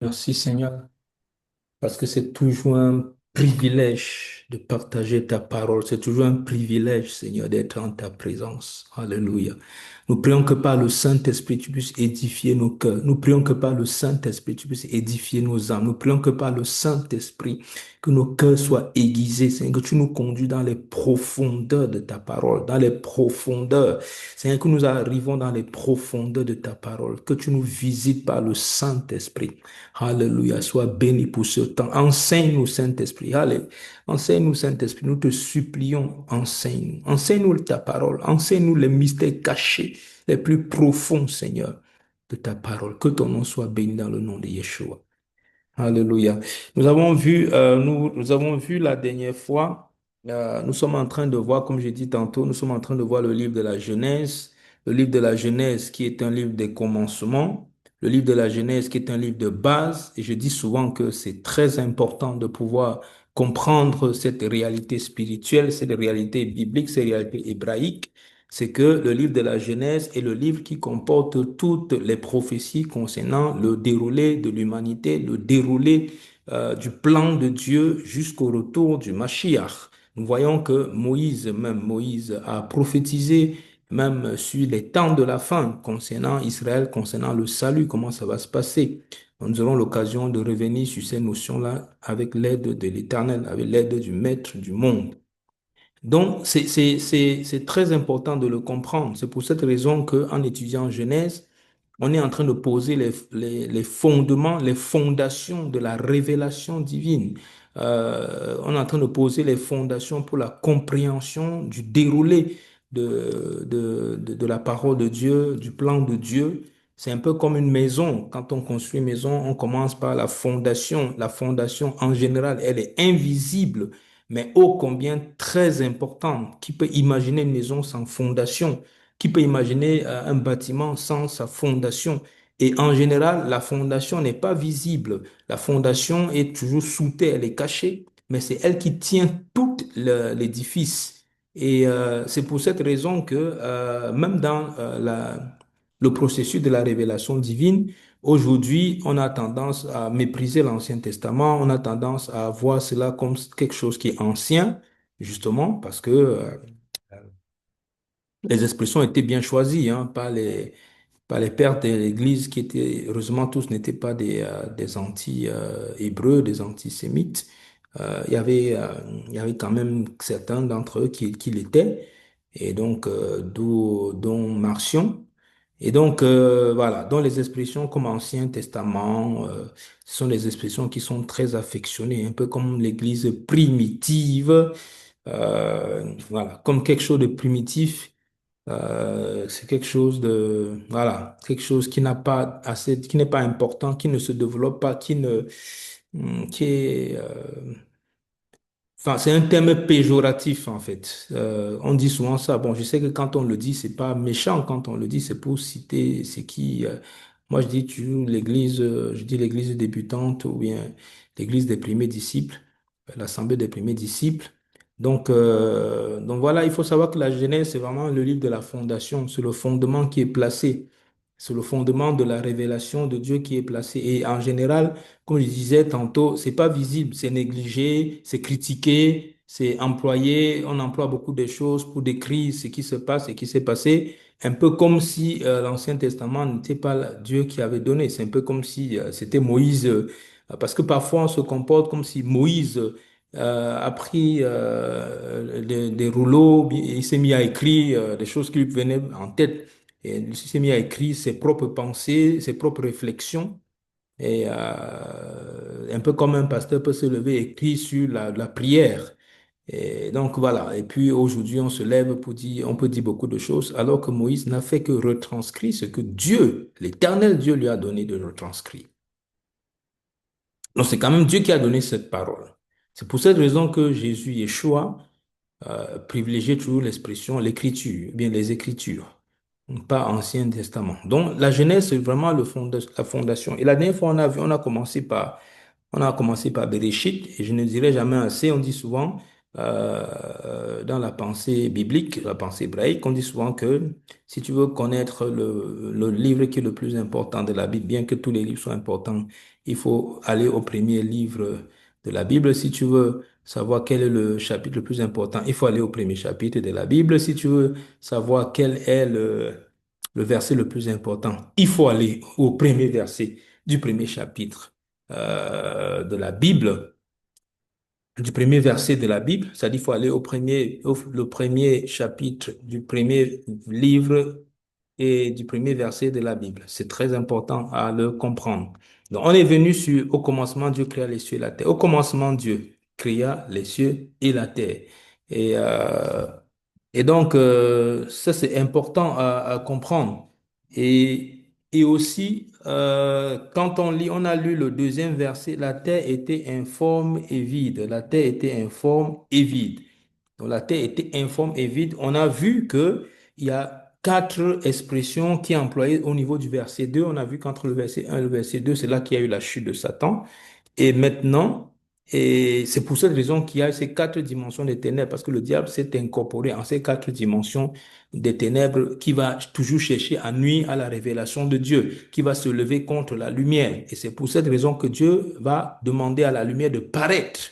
Merci Seigneur, parce que c'est toujours un privilège de partager ta parole. C'est toujours un privilège, Seigneur, d'être en ta présence. Alléluia. Nous prions que par le Saint-Esprit, tu puisses édifier nos cœurs. Nous prions que par le Saint-Esprit, tu puisses édifier nos âmes. Nous prions que par le Saint-Esprit, que nos cœurs soient aiguisés, Seigneur, que tu nous conduis dans les profondeurs de ta parole, dans les profondeurs. Seigneur, que nous arrivons dans les profondeurs de ta parole, que tu nous visites par le Saint-Esprit. Alléluia, sois béni pour ce temps. Enseigne-nous, Saint-Esprit. Allez, enseigne-nous, Saint-Esprit. Nous te supplions, enseigne-nous. Enseigne-nous ta parole. Enseigne-nous les mystères cachés, les plus profonds, Seigneur, de ta parole. Que ton nom soit béni dans le nom de Yeshua. Alléluia. Nous avons vu la dernière fois, nous sommes en train de voir, comme j'ai dit tantôt, nous sommes en train de voir le livre de la Genèse, le livre de la Genèse qui est un livre des commencements, le livre de la Genèse qui est un livre de base, et je dis souvent que c'est très important de pouvoir comprendre cette réalité spirituelle, cette réalité biblique, cette réalité hébraïque, c'est que le livre de la Genèse est le livre qui comporte toutes les prophéties concernant le déroulé de l'humanité, le déroulé du plan de Dieu jusqu'au retour du Mashiach. Nous voyons que Moïse a prophétisé même sur les temps de la fin concernant Israël, concernant le salut, comment ça va se passer. Nous aurons l'occasion de revenir sur ces notions-là avec l'aide de l'Éternel, avec l'aide du Maître du monde. Donc, c'est très important de le comprendre. C'est pour cette raison qu'en étudiant Genèse, on est en train de poser les fondements, les fondations de la révélation divine. On est en train de poser les fondations pour la compréhension du déroulé de la parole de Dieu, du plan de Dieu. C'est un peu comme une maison. Quand on construit une maison, on commence par la fondation. La fondation, en général, elle est invisible, mais ô combien très importante. Qui peut imaginer une maison sans fondation? Qui peut imaginer un bâtiment sans sa fondation? Et en général, la fondation n'est pas visible. La fondation est toujours sous terre, elle est cachée, mais c'est elle qui tient tout l'édifice. Et c'est pour cette raison que même dans le processus de la révélation divine, aujourd'hui, on a tendance à mépriser l'Ancien Testament, on a tendance à voir cela comme quelque chose qui est ancien, justement, parce que les expressions étaient bien choisies, hein, par les pères de l'Église qui étaient, heureusement, tous n'étaient pas des anti-hébreux, des antisémites. Il y avait quand même certains d'entre eux qui l'étaient, et donc, dont Marcion. Et donc, voilà, dans les expressions comme Ancien Testament, ce sont des expressions qui sont très affectionnées, un peu comme l'Église primitive, voilà, comme quelque chose de primitif. C'est quelque chose de, voilà, quelque chose qui n'a pas assez, qui n'est pas important, qui ne se développe pas, qui est, enfin, c'est un terme péjoratif en fait. On dit souvent ça. Bon, je sais que quand on le dit, c'est pas méchant. Quand on le dit, c'est pour citer ce qui. Moi, je dis toujours l'église, je dis l'église débutante ou bien l'église des premiers disciples, l'assemblée des premiers disciples. Donc voilà, il faut savoir que la Genèse, c'est vraiment le livre de la fondation. C'est le fondement qui est placé. C'est le fondement de la révélation de Dieu qui est placé. Et en général, comme je disais tantôt, c'est pas visible, c'est négligé, c'est critiqué, c'est employé. On emploie beaucoup de choses pour décrire ce qui se passe et qui s'est passé. Un peu comme si l'Ancien Testament n'était pas Dieu qui avait donné. C'est un peu comme si c'était Moïse. Parce que parfois on se comporte comme si Moïse a pris des rouleaux, il s'est mis à écrire des choses qui lui venaient en tête. Et il s'est mis à écrire ses propres pensées, ses propres réflexions. Et un peu comme un pasteur peut se lever et écrire sur la prière. Et donc voilà. Et puis aujourd'hui, on se lève pour dire, on peut dire beaucoup de choses, alors que Moïse n'a fait que retranscrire ce que Dieu, l'Éternel Dieu, lui a donné de retranscrire. Donc c'est quand même Dieu qui a donné cette parole. C'est pour cette raison que Jésus, Yeshua, privilégiait toujours l'expression l'écriture, bien les écritures, pas Ancien Testament. Donc la Genèse, c'est vraiment la fondation. Et la dernière fois, on a commencé par Bereshit, et je ne dirai jamais assez, on dit souvent, dans la pensée biblique, la pensée hébraïque, on dit souvent que si tu veux connaître le livre qui est le plus important de la Bible, bien que tous les livres soient importants, Il faut aller au premier livre de la Bible si tu veux savoir quel est le chapitre le plus important. Il faut aller au premier chapitre de la Bible si tu veux savoir quel est le verset le plus important. Il faut aller au premier verset du premier chapitre de la Bible, du premier verset de la Bible, c'est-à-dire il faut aller le premier chapitre du premier livre et du premier verset de la Bible. C'est très important à le comprendre. Donc, on est venu sur au commencement, Dieu créa les cieux et la terre. Au commencement, Dieu créa les cieux et la terre. Et, euh, et donc, ça, c'est important à comprendre. Et aussi, quand on lit, on a lu le deuxième verset, la terre était informe et vide. La terre était informe et vide. Donc, la terre était informe et vide. On a vu que il y a quatre expressions qui sont employées au niveau du verset 2. On a vu qu'entre le verset 1 et le verset 2, c'est là qu'il y a eu la chute de Satan. Et maintenant, et c'est pour cette raison qu'il y a ces quatre dimensions des ténèbres, parce que le diable s'est incorporé en ces quatre dimensions des ténèbres qui va toujours chercher à nuire à la révélation de Dieu, qui va se lever contre la lumière. Et c'est pour cette raison que Dieu va demander à la lumière de paraître.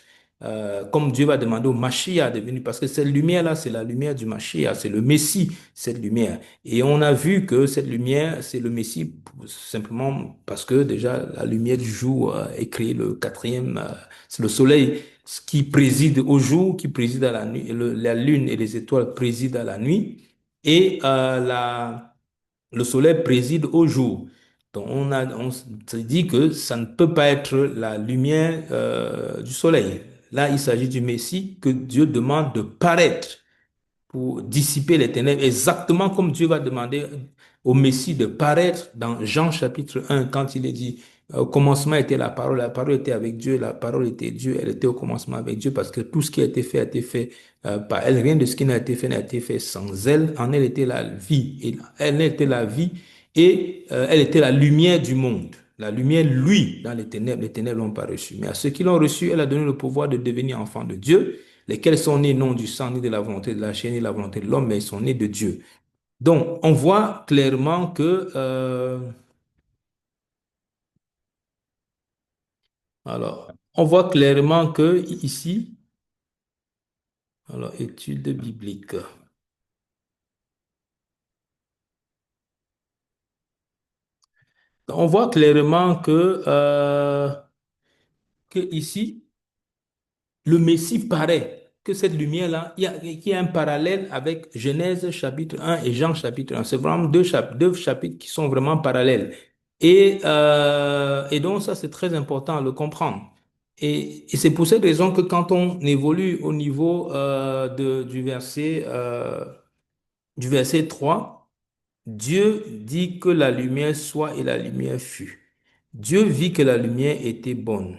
Comme Dieu va demander au Mashiach de venir, parce que cette lumière-là, c'est la lumière du Mashiach, c'est le Messie, cette lumière. Et on a vu que cette lumière, c'est le Messie, simplement parce que déjà la lumière du jour est créée le quatrième, c'est le soleil qui préside au jour, qui préside à la nuit, la lune et les étoiles président à la nuit, et le soleil préside au jour. Donc on se dit que ça ne peut pas être la lumière du soleil. Là, il s'agit du Messie que Dieu demande de paraître pour dissiper les ténèbres, exactement comme Dieu va demander au Messie de paraître dans Jean chapitre 1, quand il est dit, au commencement était la parole était avec Dieu, la parole était Dieu, elle était au commencement avec Dieu, parce que tout ce qui a été fait par elle, rien de ce qui n'a été fait sans elle, en elle était la vie, et elle était la vie, et elle était la lumière du monde. La lumière, lui, dans les ténèbres l'ont pas reçu. Mais à ceux qui l'ont reçu, elle a donné le pouvoir de devenir enfants de Dieu, lesquels sont nés non du sang, ni de la volonté de la chair, ni de la volonté de l'homme, mais ils sont nés de Dieu. Donc, on voit clairement que, on voit clairement que ici, alors, étude biblique. On voit clairement que ici, le Messie paraît, que cette lumière-là, qu'il y a un parallèle avec Genèse chapitre 1 et Jean chapitre 1. C'est vraiment deux chapitres qui sont vraiment parallèles. Et donc, ça, c'est très important à le comprendre. Et c'est pour cette raison que quand on évolue au niveau du verset 3, Dieu dit que la lumière soit et la lumière fut. Dieu vit que la lumière était bonne.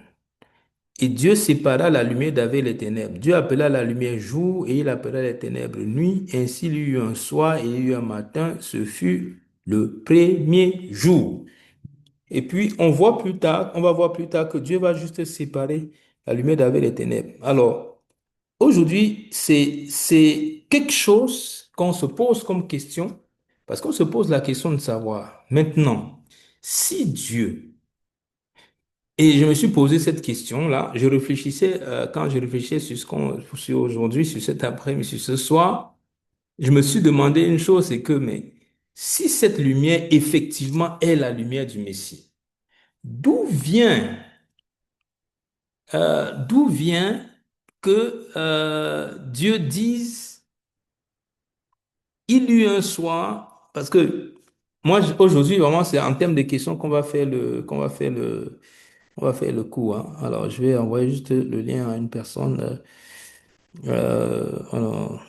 Et Dieu sépara la lumière d'avec les ténèbres. Dieu appela la lumière jour et il appela les ténèbres nuit. Ainsi il y eut un soir et il y eut un matin. Ce fut le premier jour. Et puis on va voir plus tard que Dieu va juste séparer la lumière d'avec les ténèbres. Alors, aujourd'hui, c'est quelque chose qu'on se pose comme question, parce qu'on se pose la question de savoir, maintenant, si Dieu et je me suis posé cette question-là. Je réfléchissais, quand je réfléchissais sur sur aujourd'hui, sur cet après-midi, sur ce soir, je me suis demandé une chose, c'est que, mais si cette lumière effectivement est la lumière du Messie, d'où vient, d'où vient que Dieu dise, il y eut un soir, parce que moi, aujourd'hui, vraiment, c'est en termes de questions on va faire le coup, hein. Alors, je vais envoyer juste le lien à une personne. Alors,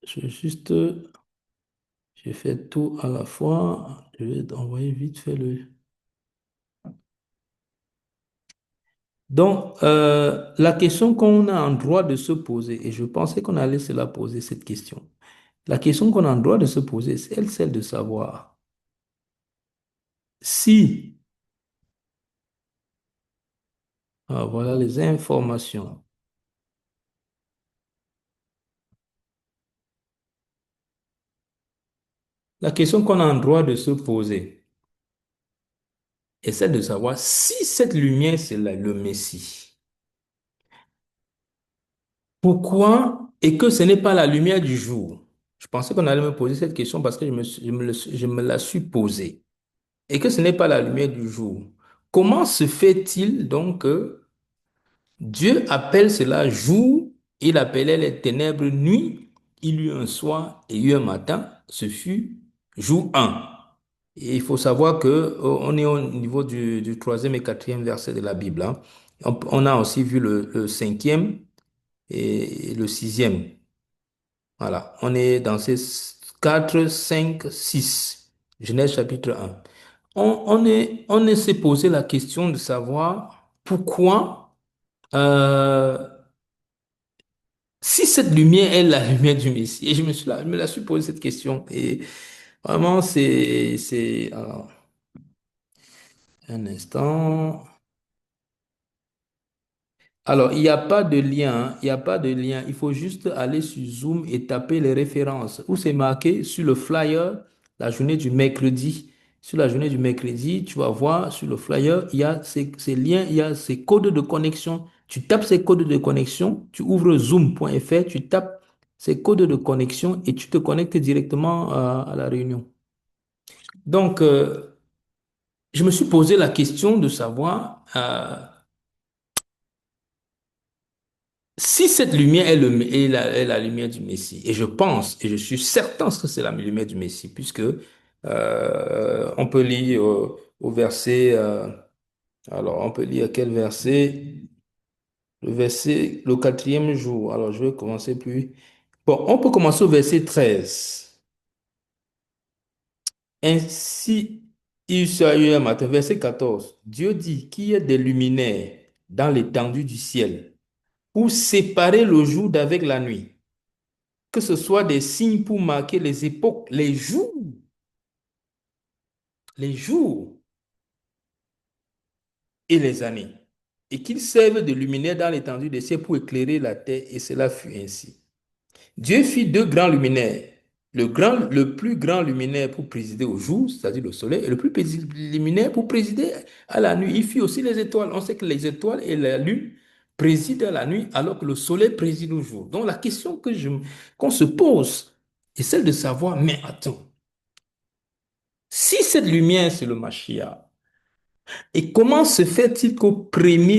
je vais juste, je fais tout à la fois. Je vais envoyer vite fait le. Donc, la question qu'on a en droit de se poser, et je pensais qu'on allait se la poser cette question. La question qu'on a en droit de se poser, c'est celle de savoir si, voilà les informations. La question qu'on a en droit de se poser, essaie de savoir si cette lumière, c'est le Messie. Pourquoi et que ce n'est pas la lumière du jour? Je pensais qu'on allait me poser cette question parce que je me la suis posée. Et que ce n'est pas la lumière du jour. Comment se fait-il donc que Dieu appelle cela jour, il appelait les ténèbres nuit, il y eut un soir et il y eut un matin, ce fut jour un. Et il faut savoir que on est au niveau du troisième et quatrième verset de la Bible, hein. On a aussi vu le cinquième et le sixième. Voilà, on est dans ces 4, 5, 6. Genèse chapitre un. On s'est posé la question de savoir pourquoi, euh, si cette lumière est la lumière du Messie. Et je me la suis posé cette question. Et vraiment, alors, un instant. Alors, il n'y a pas de lien, hein. Il n'y a pas de lien. Il faut juste aller sur Zoom et taper les références. Où c'est marqué sur le flyer, la journée du mercredi. Sur la journée du mercredi, tu vas voir sur le flyer, il y a ces liens, il y a ces codes de connexion. Tu tapes ces codes de connexion, tu ouvres zoom.fr, tu tapes ces codes de connexion et tu te connectes directement à la réunion. Donc, je me suis posé la question de savoir, si cette lumière est la lumière du Messie, et je pense, et je suis certain que c'est la lumière du Messie, puisque on peut lire au verset, alors on peut lire quel verset? Le verset, le quatrième jour. Alors je vais commencer plus. Bon, on peut commencer au verset 13. Ainsi, il se a eu un matin, verset 14. Dieu dit qu'il y a des luminaires dans l'étendue du ciel pour séparer le jour d'avec la nuit, que ce soit des signes pour marquer les époques, les jours et les années, et qu'ils servent de luminaire dans l'étendue des cieux pour éclairer la terre, et cela fut ainsi. Dieu fit deux grands luminaires, le plus grand luminaire pour présider au jour, c'est-à-dire le soleil, et le plus petit luminaire pour présider à la nuit. Il fit aussi les étoiles. On sait que les étoiles et la lune président à la nuit, alors que le soleil préside au jour. Donc la question qu'on se pose est celle de savoir, mais attends, si cette lumière, c'est le Mashiach, et comment se fait-il qu'au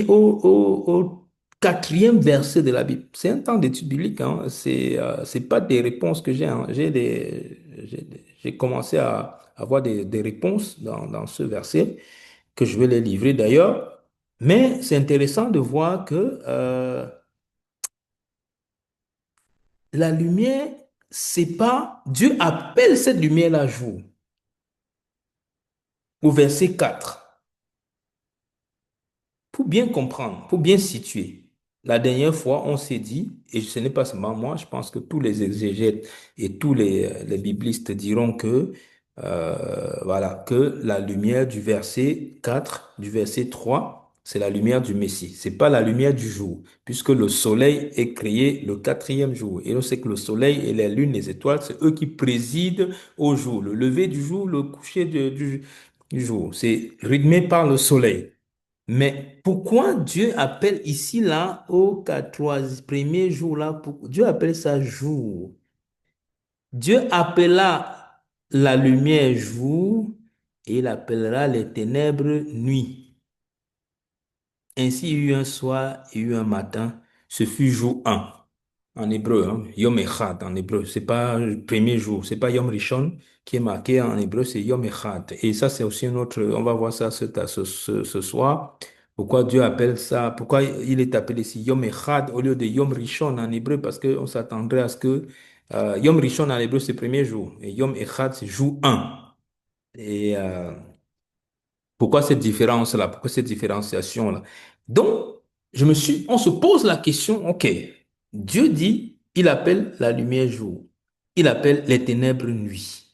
au quatrième verset de la Bible, c'est un temps d'étude biblique, hein, c'est pas des réponses que j'ai, hein, j'ai commencé à avoir des réponses dans ce verset, que je vais les livrer d'ailleurs, mais c'est intéressant de voir que la lumière, c'est pas, Dieu appelle cette lumière-là jour, au verset 4. Pour bien comprendre, pour bien situer, la dernière fois, on s'est dit, et ce n'est pas seulement moi, je pense que tous les exégètes et tous les biblistes diront que, voilà, que la lumière du verset 4, du verset 3, c'est la lumière du Messie. C'est pas la lumière du jour, puisque le soleil est créé le quatrième jour. Et on sait que le soleil et les lunes, les étoiles, c'est eux qui président au jour. Le lever du jour, le coucher du jour. C'est rythmé par le soleil. Mais pourquoi Dieu appelle ici, là, au 14 premier jour, là, Dieu appelle ça jour. Dieu appela la lumière jour et il appellera les ténèbres nuit. Ainsi, il y eut un soir et il y eut un matin. Ce fut jour un en hébreu, hein. Yom Echad en hébreu. C'est pas le premier jour, c'est pas Yom Rishon qui est marqué en hébreu, c'est Yom Echad. Et ça, c'est aussi un autre, on va voir ça ce soir. Pourquoi Dieu appelle ça, pourquoi il est appelé ici Yom Echad au lieu de Yom Rishon en hébreu, parce qu'on s'attendrait à ce que Yom Rishon en hébreu, c'est le premier jour, et Yom Echad, c'est jour un. Et pourquoi cette différence-là? Pourquoi cette différenciation-là? Donc, on se pose la question, OK, Dieu dit, il appelle la lumière jour, il appelle les ténèbres nuit.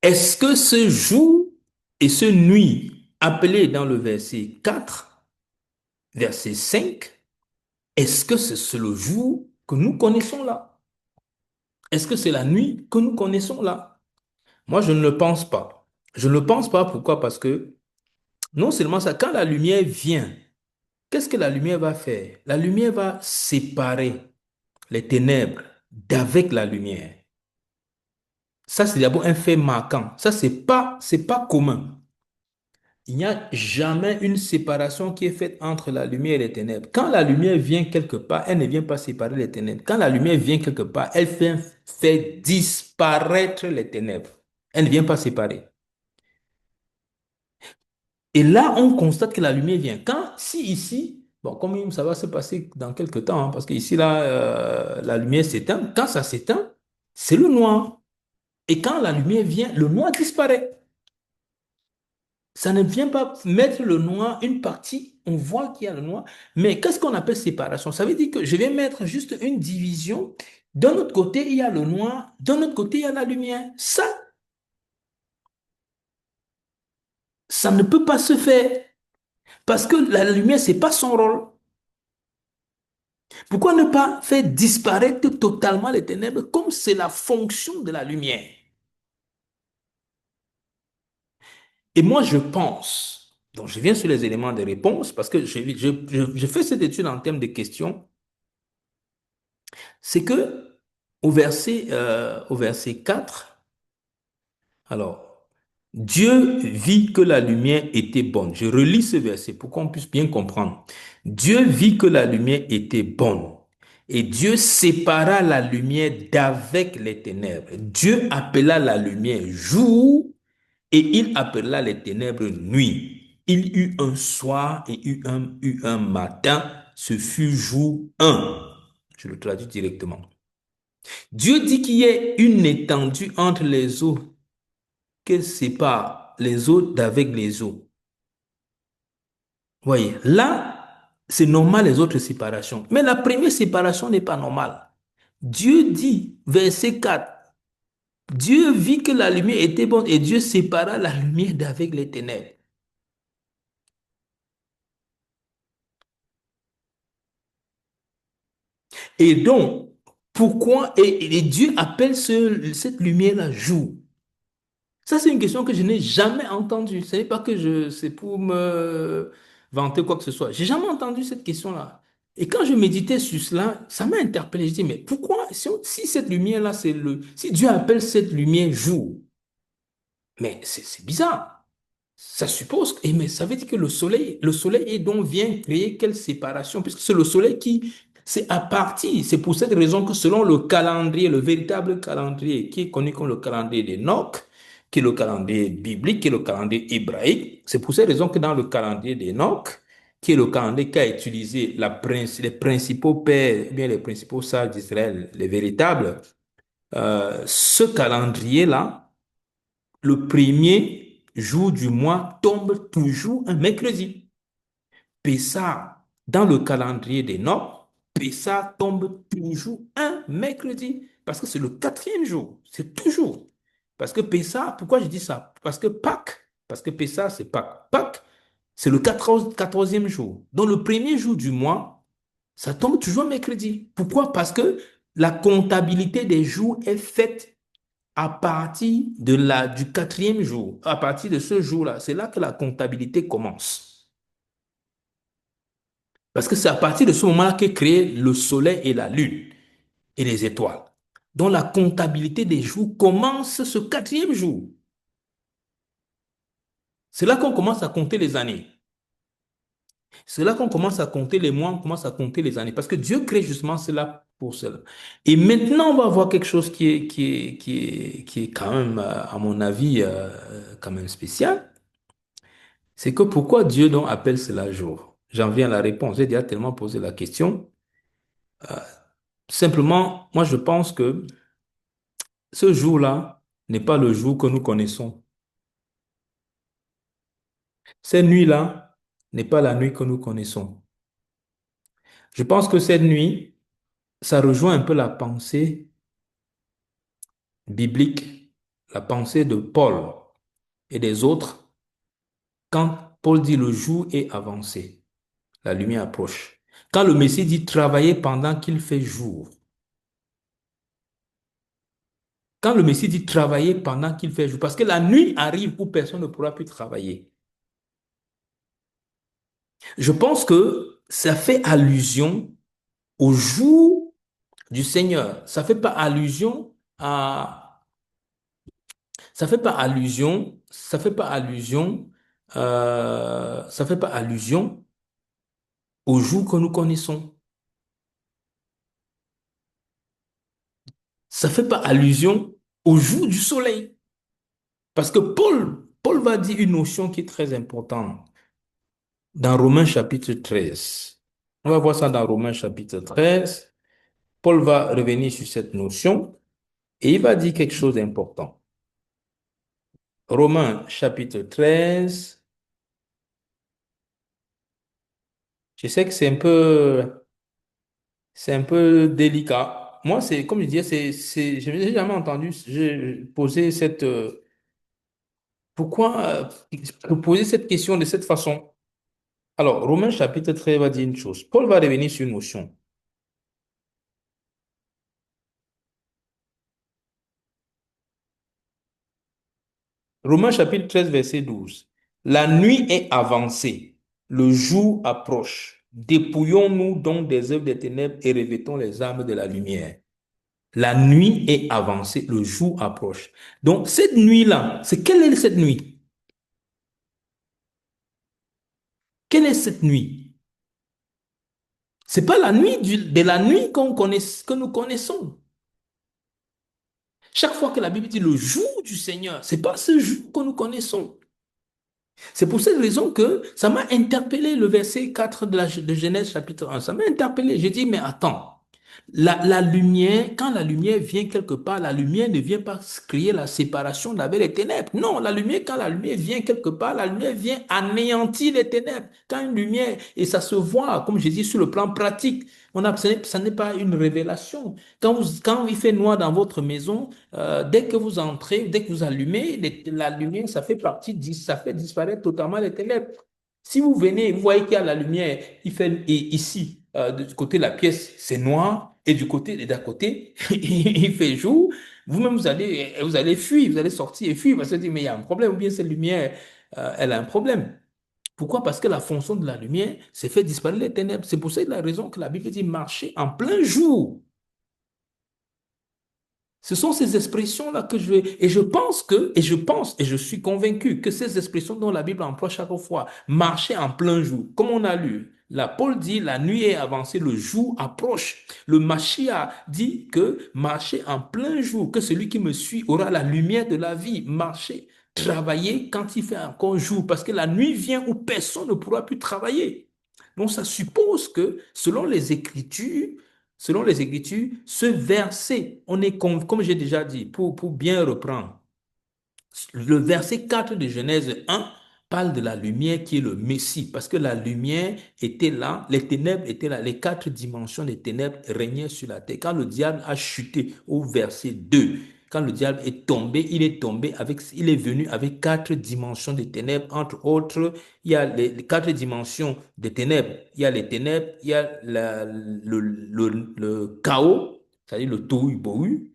Est-ce que ce jour et ce nuit, appelé dans le verset 4, verset 5, est-ce que c'est le jour que nous connaissons là? Est-ce que c'est la nuit que nous connaissons là? Moi, je ne le pense pas. Je ne le pense pas. Pourquoi? Parce que Non seulement ça, quand la lumière vient, qu'est-ce que la lumière va faire? La lumière va séparer les ténèbres d'avec la lumière. Ça, c'est d'abord un fait marquant. Ça, c'est pas commun. Il n'y a jamais une séparation qui est faite entre la lumière et les ténèbres. Quand la lumière vient quelque part, elle ne vient pas séparer les ténèbres. Quand la lumière vient quelque part, fait disparaître les ténèbres. Elle ne vient pas séparer. Et là, on constate que la lumière vient. Si ici, bon, comme ça va se passer dans quelques temps, hein, parce qu'ici, là, la lumière s'éteint. Quand ça s'éteint, c'est le noir. Et quand la lumière vient, le noir disparaît. Ça ne vient pas mettre le noir, une partie, on voit qu'il y a le noir, mais qu'est-ce qu'on appelle séparation? Ça veut dire que je vais mettre juste une division. D'un autre côté, il y a le noir, d'un autre côté, il y a la lumière. Ça ne peut pas se faire parce que la lumière, c'est pas son rôle. Pourquoi ne pas faire disparaître totalement les ténèbres comme c'est la fonction de la lumière? Et moi, je pense, donc je viens sur les éléments de réponse parce que je fais cette étude en termes de questions. C'est que au verset 4, alors, Dieu vit que la lumière était bonne. Je relis ce verset pour qu'on puisse bien comprendre. Dieu vit que la lumière était bonne. Et Dieu sépara la lumière d'avec les ténèbres. Dieu appela la lumière jour et il appela les ténèbres nuit. Il eut un soir et eut un matin. Ce fut jour un. Je le traduis directement. Dieu dit qu'il y ait une étendue entre les eaux que sépare les eaux d'avec les eaux. Voyez, là, c'est normal les autres séparations. Mais la première séparation n'est pas normale. Dieu dit, verset 4, Dieu vit que la lumière était bonne et Dieu sépara la lumière d'avec les ténèbres. Et donc, pourquoi, et Dieu appelle cette lumière-là jour. Ça, c'est une question que je n'ai jamais entendue. Ce n'est pas que c'est pour me vanter quoi que ce soit. J'ai jamais entendu cette question-là. Et quand je méditais sur cela, ça m'a interpellé. Je dis, mais pourquoi, si cette lumière-là, si Dieu appelle cette lumière jour, mais c'est bizarre. Ça suppose, mais ça veut dire que le soleil est donc vient créer quelle séparation, puisque c'est le soleil qui, c'est à partir, c'est pour cette raison que selon le calendrier, le véritable calendrier qui est connu comme le calendrier d'Enoch, qui est le calendrier biblique, qui est le calendrier hébraïque, c'est pour cette raison que dans le calendrier d'Enoch, qui est le calendrier qu'a utilisé les principaux pères, bien les principaux sages d'Israël, les véritables, ce calendrier-là, le premier jour du mois tombe toujours un mercredi. Pessah, dans le calendrier des Nord, Pessah tombe toujours un mercredi parce que c'est le quatrième jour. C'est toujours. Parce que Pessah, pourquoi je dis ça? Parce que Pessah, c'est Pâques. Pâques, c'est le quatorzième jour. Donc le premier jour du mois, ça tombe toujours un mercredi. Pourquoi? Parce que la comptabilité des jours est faite à partir du quatrième jour, à partir de ce jour-là, c'est là que la comptabilité commence. Parce que c'est à partir de ce moment-là qu'est créé le soleil et la lune et les étoiles. Donc la comptabilité des jours commence ce quatrième jour. C'est là qu'on commence à compter les années. C'est là qu'on commence à compter les mois, on commence à compter les années. Parce que Dieu crée justement cela pour cela. Et maintenant, on va voir quelque chose qui est quand même, à mon avis, quand même spécial. C'est que pourquoi Dieu donc appelle cela jour? J'en viens à la réponse. J'ai déjà tellement posé la question. Simplement, moi, je pense que ce jour-là n'est pas le jour que nous connaissons. Cette nuit-là n'est pas la nuit que nous connaissons. Je pense que cette nuit, ça rejoint un peu la pensée biblique, la pensée de Paul et des autres quand Paul dit le jour est avancé, la lumière approche. Quand le Messie dit travailler pendant qu'il fait jour, quand le Messie dit travailler pendant qu'il fait jour, parce que la nuit arrive où personne ne pourra plus travailler. Je pense que ça fait allusion au jour du Seigneur. Ça fait pas allusion au jour que nous connaissons. Ça fait pas allusion au jour du soleil. Parce que Paul va dire une notion qui est très importante dans Romains chapitre 13. On va voir ça dans Romains chapitre 13. Paul va revenir sur cette notion et il va dire quelque chose d'important. Romains chapitre 13. Je sais que c'est un peu délicat. Moi, c'est, comme je disais, je n'ai jamais entendu poser poser cette question de cette façon. Alors, Romains chapitre 13 va dire une chose. Paul va revenir sur une notion. Romains chapitre 13 verset 12. La nuit est avancée, le jour approche. Dépouillons-nous donc des œuvres des ténèbres et revêtons les armes de la lumière. La nuit est avancée, le jour approche. Donc, cette nuit-là, quelle est cette nuit? Quelle est cette nuit? C'est pas la nuit de la nuit qu'on connaît, que nous connaissons. Chaque fois que la Bible dit le jour du Seigneur, c'est pas ce jour que nous connaissons. C'est pour cette raison que ça m'a interpellé le verset 4 de Genèse chapitre 1. Ça m'a interpellé. J'ai dit, mais attends, la lumière, quand la lumière vient quelque part, la lumière ne vient pas créer la séparation avec les ténèbres. Non, la lumière, quand la lumière vient quelque part, la lumière vient anéantir les ténèbres. Quand une lumière, et ça se voit, comme je dis, sur le plan pratique, ça n'est pas une révélation. Quand il fait noir dans votre maison, dès que vous entrez, dès que vous allumez, la lumière, ça fait disparaître totalement les ténèbres. Si vous venez, vous voyez qu'il y a la lumière, et ici, du côté de la pièce, c'est noir, et du côté d'à côté, il fait jour, vous-même, vous allez fuir, vous allez sortir et fuir, parce que vous dites, mais il y a un problème, ou bien cette lumière, elle a un problème. Pourquoi? Parce que la fonction de la lumière, c'est faire disparaître les ténèbres. C'est pour ça la raison que la Bible dit marcher en plein jour. Ce sont ces expressions-là que je vais, et je suis convaincu que ces expressions dont la Bible emploie chaque fois, marcher en plein jour, comme on a lu, là, Paul dit, la nuit est avancée, le jour approche. Le Machia dit que marcher en plein jour, que celui qui me suit aura la lumière de la vie, marcher, travailler quand il fait encore jour, parce que la nuit vient où personne ne pourra plus travailler. Donc ça suppose que, selon les Écritures, ce verset, comme j'ai déjà dit, pour bien reprendre, le verset 4 de Genèse 1 parle de la lumière qui est le Messie, parce que la lumière était là, les ténèbres étaient là, les quatre dimensions des ténèbres régnaient sur la terre. Quand le diable a chuté au verset 2, quand le diable est tombé il est venu avec quatre dimensions des ténèbres. Entre autres, il y a les quatre dimensions des ténèbres. Il y a les ténèbres, il y a le chaos, c'est-à-dire le tohu-bohu,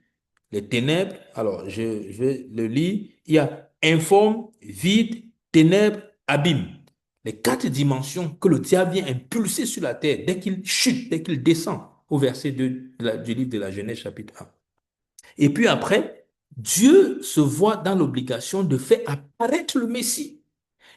les ténèbres. Alors, je vais le lire. Il y a informe, vide, ténèbres, abîme. Les quatre dimensions que le diable vient impulser sur la terre dès qu'il chute, dès qu'il descend au verset 2 du livre de la Genèse chapitre 1. Et puis après, Dieu se voit dans l'obligation de faire apparaître le Messie.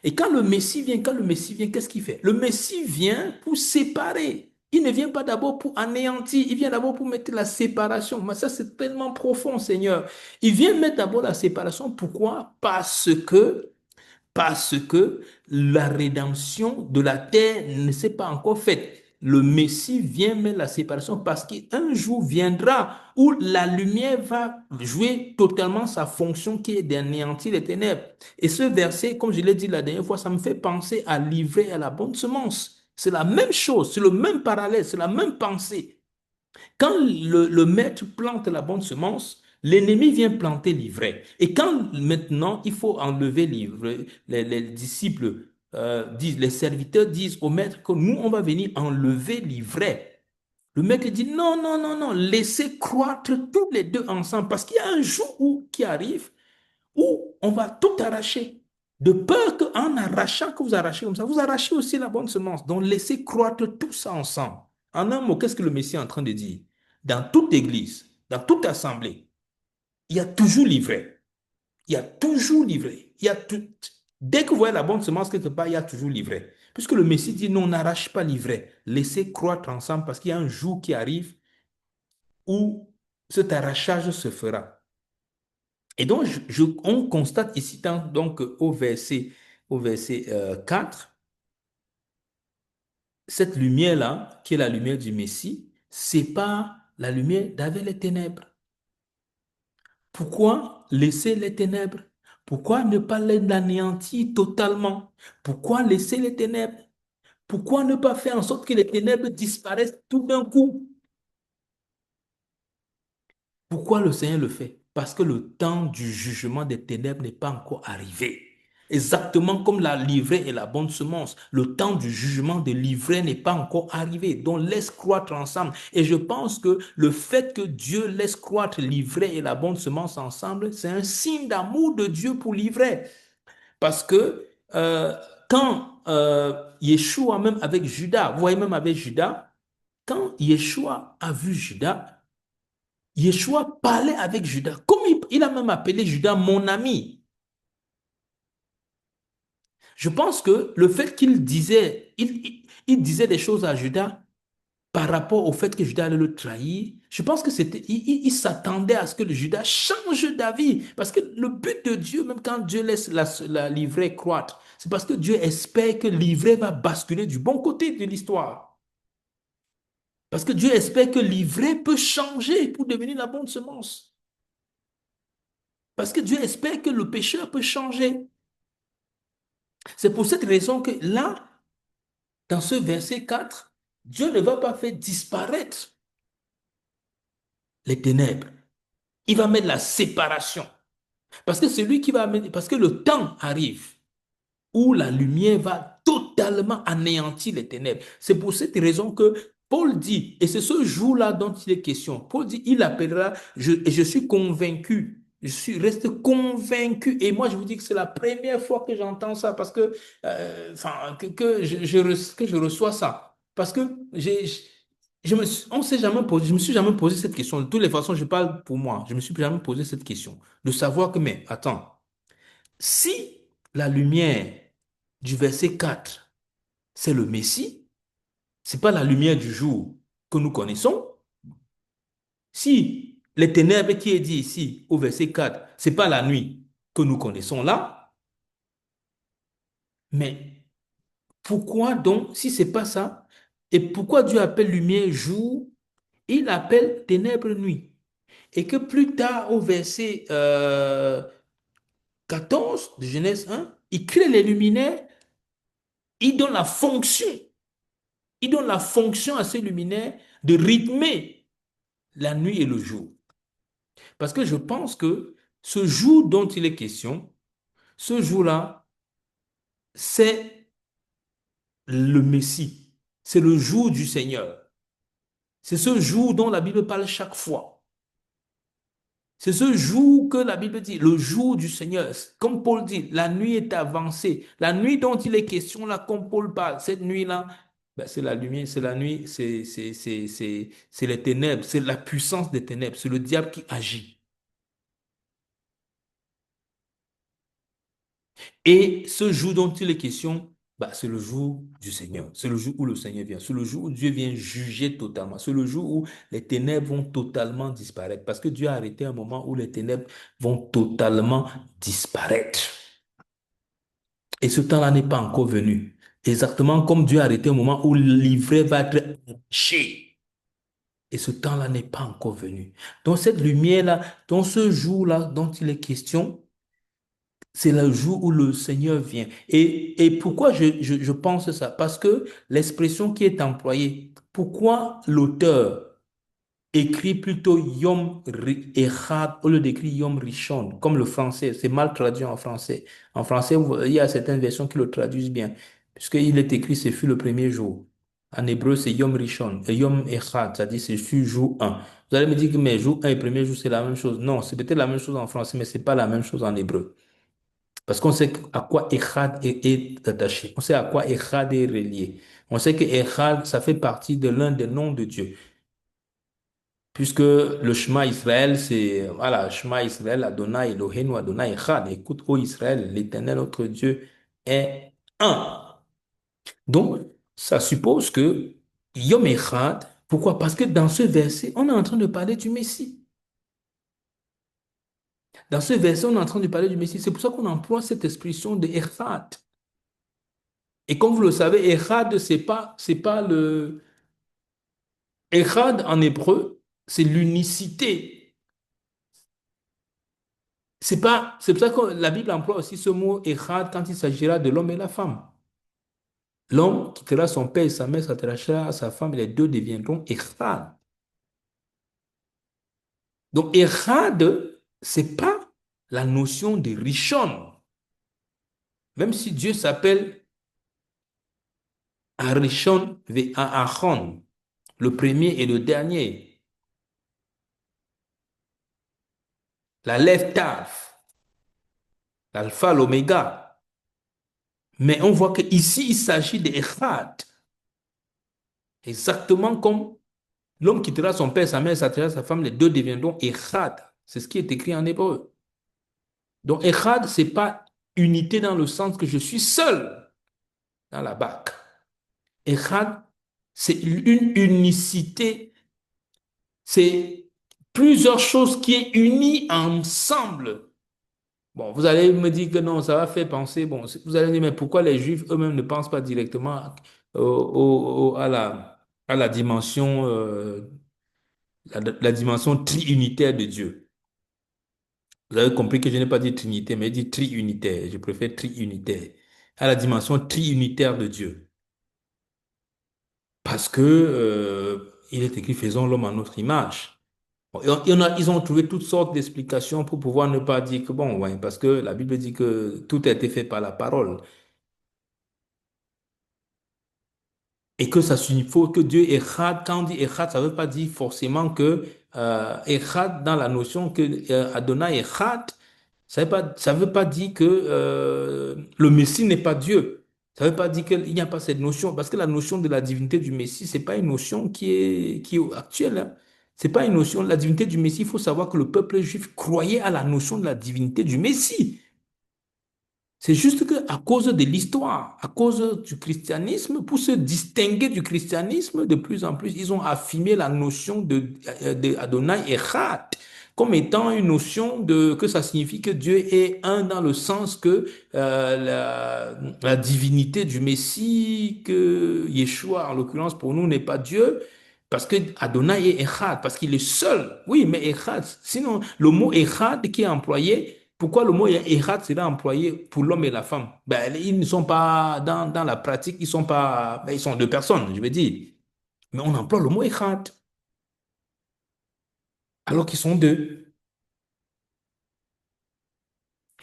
Et quand le Messie vient, qu'est-ce qu'il fait? Le Messie vient pour séparer. Il ne vient pas d'abord pour anéantir, il vient d'abord pour mettre la séparation. Mais ça, c'est tellement profond, Seigneur. Il vient mettre d'abord la séparation. Pourquoi? Parce que la rédemption de la terre ne s'est pas encore faite. Le Messie vient mettre la séparation parce qu'un jour viendra où la lumière va jouer totalement sa fonction qui est d'anéantir les ténèbres. Et ce verset, comme je l'ai dit la dernière fois, ça me fait penser à livrer à la bonne semence. C'est la même chose, c'est le même parallèle, c'est la même pensée. Quand le maître plante la bonne semence, l'ennemi vient planter l'ivraie. Et quand maintenant il faut enlever l'ivraie, les disciples disent, les serviteurs disent au maître que nous, on va venir enlever l'ivraie. Le maître dit non, non, non, non, laissez croître tous les deux ensemble parce qu'il y a un jour qui arrive où on va tout arracher. De peur qu'en arrachant, que vous arrachez comme ça, vous arrachez aussi la bonne semence. Donc, laissez croître tout ça ensemble. En un mot, qu'est-ce que le Messie est en train de dire? Dans toute église, dans toute assemblée, il y a toujours l'ivraie. Il y a toujours l'ivraie. Dès que vous voyez la bonne semence quelque part, il y a toujours l'ivraie. Puisque le Messie dit non, on n'arrache pas l'ivraie. Laissez croître ensemble parce qu'il y a un jour qui arrive où cet arrachage se fera. Et donc, on constate ici, donc, au verset 4, cette lumière-là, qui est la lumière du Messie, sépare la lumière d'avec les ténèbres. Pourquoi laisser les ténèbres? Pourquoi ne pas les anéantir totalement? Pourquoi laisser les ténèbres? Pourquoi ne pas faire en sorte que les ténèbres disparaissent tout d'un coup? Pourquoi le Seigneur le fait? Parce que le temps du jugement des ténèbres n'est pas encore arrivé. Exactement comme la livrée et la bonne semence, le temps du jugement de l'ivraie n'est pas encore arrivé. Donc laisse croître ensemble. Et je pense que le fait que Dieu laisse croître l'ivraie et la bonne semence ensemble, c'est un signe d'amour de Dieu pour l'ivraie. Parce que quand Yeshua, même avec Judas, vous voyez même avec Judas, quand Yeshua a vu Judas, Yeshua parlait avec Judas, comme il a même appelé Judas mon ami. Je pense que le fait qu'il disait, il disait des choses à Judas par rapport au fait que Judas allait le trahir, je pense que il s'attendait à ce que le Judas change d'avis. Parce que le but de Dieu, même quand Dieu laisse la livrée croître, c'est parce que Dieu espère que l'ivraie va basculer du bon côté de l'histoire. Parce que Dieu espère que l'ivraie peut changer pour devenir la bonne semence. Parce que Dieu espère que le pécheur peut changer. C'est pour cette raison que là, dans ce verset 4, Dieu ne va pas faire disparaître les ténèbres. Il va mettre la séparation. Parce que celui qui va mettre, parce que le temps arrive où la lumière va totalement anéantir les ténèbres. C'est pour cette raison que Paul dit, et c'est ce jour-là dont il est question, Paul dit, il appellera, et je suis convaincu, reste convaincu, et moi je vous dis que c'est la première fois que j'entends ça, parce que, enfin, que je reçois ça, parce que on s'est jamais posé, je me suis jamais posé cette question. De toutes les façons, je parle pour moi, je me suis jamais posé cette question, de savoir que, mais attends, si la lumière du verset 4, c'est le Messie, c'est pas la lumière du jour que nous connaissons. Si les ténèbres qui est dit ici au verset 4, c'est pas la nuit que nous connaissons là, mais pourquoi donc, si c'est pas ça, et pourquoi Dieu appelle lumière jour, il appelle ténèbres nuit? Et que plus tard, au verset 14 de Genèse 1, il crée les luminaires, il donne la fonction. Il donne la fonction à ces luminaires de rythmer la nuit et le jour. Parce que je pense que ce jour dont il est question, ce jour-là, c'est le Messie. C'est le jour du Seigneur. C'est ce jour dont la Bible parle chaque fois. C'est ce jour que la Bible dit, le jour du Seigneur. Comme Paul dit, la nuit est avancée. La nuit dont il est question là, comme Paul parle, cette nuit-là, ben, c'est la lumière, c'est la nuit, c'est les ténèbres, c'est la puissance des ténèbres, c'est le diable qui agit. Et ce jour dont il est question, bah, c'est le jour du Seigneur. C'est le jour où le Seigneur vient. C'est le jour où Dieu vient juger totalement. C'est le jour où les ténèbres vont totalement disparaître. Parce que Dieu a arrêté un moment où les ténèbres vont totalement disparaître. Et ce temps-là n'est pas encore venu. Exactement comme Dieu a arrêté un moment où l'ivraie va être arrachée. Et ce temps-là n'est pas encore venu. Donc cette lumière-là, dans ce jour-là dont il est question, c'est le jour où le Seigneur vient. Et pourquoi je pense ça? Parce que l'expression qui est employée, pourquoi l'auteur écrit plutôt Echad au lieu d'écrire Yom Rishon, comme le français, c'est mal traduit en français. En français, il y a certaines versions qui le traduisent bien, puisqu'il est écrit ce fut le premier jour. En hébreu, c'est Yom Rishon, et Yom Echad, c'est-à-dire ce fut jour un. Vous allez me dire que mais jour un et premier jour, c'est la même chose. Non, c'est peut-être la même chose en français, mais c'est pas la même chose en hébreu. Parce qu'on sait à quoi Echad est attaché. On sait à quoi Echad est relié. On sait que Echad, ça fait partie de l'un des noms de Dieu. Puisque le Shema Israël, c'est, voilà, Shema Israël, Adonai Eloheinu, Adonai Echad. Écoute, ô Israël, l'Éternel, notre Dieu, est un. Donc, ça suppose que Yom Echad, pourquoi? Parce que dans ce verset, on est en train de parler du Messie. Dans ce verset, on est en train de parler du Messie. C'est pour ça qu'on emploie cette expression de Echad. Et comme vous le savez, Echad, c'est pas le. Echad en hébreu, c'est l'unicité. C'est pour ça que la Bible emploie aussi ce mot Echad quand il s'agira de l'homme et la femme. L'homme quittera son père et sa mère, s'attachera à sa femme, et les deux deviendront Echad. Donc, Echad, c'est pas la notion de Rishon. Même si Dieu s'appelle Arishon Ve'Achon, le premier et le dernier, la Lev Tav, l'alpha, l'oméga. Mais on voit qu'ici, il s'agit d'Echad. Exactement comme l'homme quittera son père, sa mère, sa femme, les deux deviendront Echad. C'est ce qui est écrit en hébreu. Donc, Echad, c'est pas unité dans le sens que je suis seul dans la barque. Echad, c'est une unicité, c'est plusieurs choses qui est unie ensemble. Bon, vous allez me dire que non, ça va faire penser, bon, vous allez dire, mais pourquoi les Juifs eux-mêmes ne pensent pas directement à la dimension, la dimension triunitaire de Dieu? Vous avez compris que je n'ai pas dit trinité, mais dit triunitaire. Je préfère triunitaire. À la dimension triunitaire de Dieu. Parce que, il est écrit, faisons l'homme à notre image. Bon, ils ont trouvé toutes sortes d'explications pour pouvoir ne pas dire que, bon, ouais, parce que la Bible dit que tout a été fait par la parole. Et que ça signifie que Dieu est Echad. Quand on dit Echad, ça ne veut pas dire forcément que Echad, dans la notion que Adonai Echad, ça veut pas dire que le Messie n'est pas Dieu. Ça ne veut pas dire qu'il n'y a pas cette notion, parce que la notion de la divinité du Messie, c'est pas une notion qui est actuelle. Hein. C'est pas une notion. La divinité du Messie, il faut savoir que le peuple juif croyait à la notion de la divinité du Messie. C'est juste qu'à cause de l'histoire, à cause du christianisme, pour se distinguer du christianisme, de plus en plus, ils ont affirmé la notion de Adonai Echad comme étant une notion que ça signifie que Dieu est un dans le sens que la divinité du Messie, que Yeshua, en l'occurrence pour nous, n'est pas Dieu, parce que Adonai est Echad, parce qu'il est seul. Oui, mais Echad, sinon le mot Echad qui est employé, pourquoi le mot Echad sera employé pour l'homme et la femme? Ben, ils ne sont pas dans la pratique, ils sont pas, ben, ils sont deux personnes, je veux dire. Mais on emploie le mot Echad, alors qu'ils sont deux.